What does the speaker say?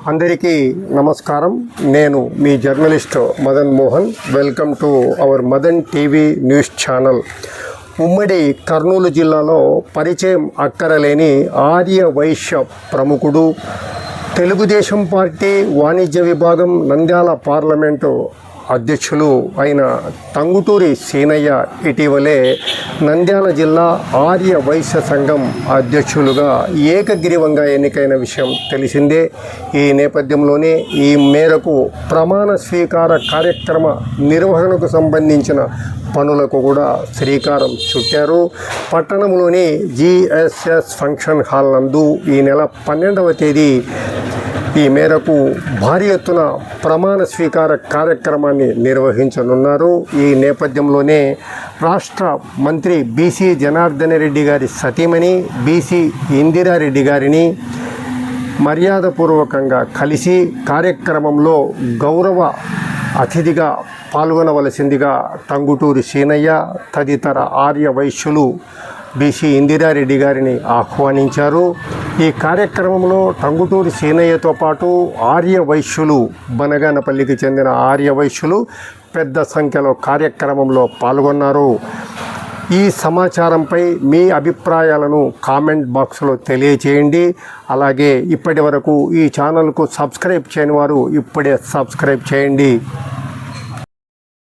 అందరికీ నమస్కారం. నేను మీ journalist Madan Mohan. Welcome to our Madan TV news channel. ఉమ్మడి కర్నూలు జిల్లాలో పరిచయం అక్కరలేని ఆర్య వైశ్య ప్రముఖుడు, తెలుగుదేశం పార్టీ వాణిజ్య విభాగం నంద్యాల పార్లమెంటు అధ్యక్షులు అయిన టంగుటూరి సీనయ్య ఇటీవలే నంద్యాల జిల్లా ఆర్య వైశ్య సంఘం అధ్యక్షులుగా ఏకగ్రీవంగా ఎన్నికైన విషయం తెలిసిందే. ఈ నేపథ్యంలోనే ఈ మేరకు ప్రమాణ స్వీకార కార్యక్రమ నిర్వహణకు సంబంధించిన పనులకు కూడా శ్రీకారం చుట్టారు. పట్టణంలోని జిఎస్ఎస్ ఫంక్షన్ హాల్ నందు ఈ నెల 12వ తేదీ ఈ మేరకు భారీ ఎత్తున ప్రమాణ స్వీకార కార్యక్రమాన్ని నిర్వహించనున్నారు. ఈ నేపథ్యంలోనే రాష్ట్ర మంత్రి బీసీ జనార్దన్ రెడ్డి గారి సతీమణి బీసీ ఇందిరారెడ్డి గారిని మర్యాదపూర్వకంగా కలిసి కార్యక్రమంలో గౌరవ అతిథిగా పాల్గొనవలసిందిగా టంగుటూరి సీనయ్య తదితర ఆర్య వైశ్యులు బీసీ ఇందిరారెడ్డి గారిని ఆహ్వానించారు. ఈ కార్యక్రమంలో టంగుటూరి సీనయ్యతో పాటు ఆర్య వైశ్యులు, బనగానపల్లికి చెందిన ఆర్య వైశ్యులు పెద్ద సంఖ్యలో కార్యక్రమంలో పాల్గొన్నారు. ఈ సమాచారంపై మీ అభిప్రాయాలను కామెంట్ బాక్స్లో తెలియచేయండి. అలాగే ఇప్పటి వరకు ఈ ఛానల్కు సబ్స్క్రైబ్ చేయని వారు ఇప్పుడే సబ్స్క్రైబ్ చేయండి.